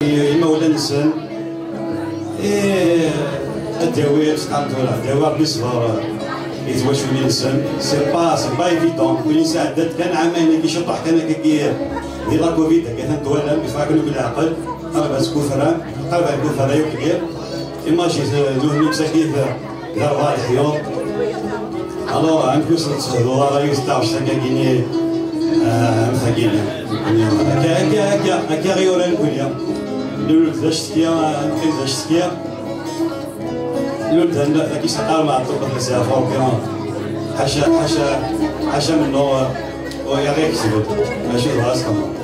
المولى نسن الدواء سقطوا الدواء بصغار يتواش في نسن سي با ايفيدون كل ساعه كان عامين كيشطح كان كي ديال لا كوفيد كان توالم يفكروا بالعقل قرب سكوفران قرب الكوفرا يوكير ايماجي لو مساكين دار غادي حيوط الوغ عندكم دولار يستعمل كاكيني مساكين هكا غيورا الكليه لول داشتكيا نقيل داشتكيا لول دهنا كيسقار مع الطرق تاع فوق حاشا منه ويا غير كسبت ماشي راسهم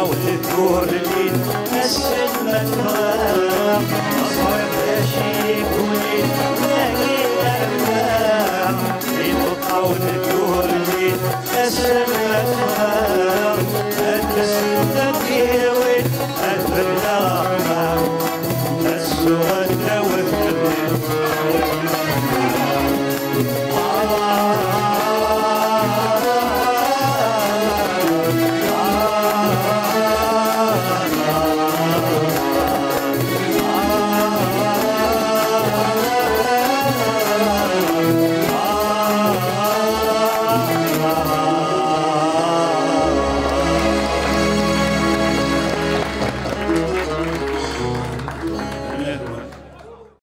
وتذكر لي السلمة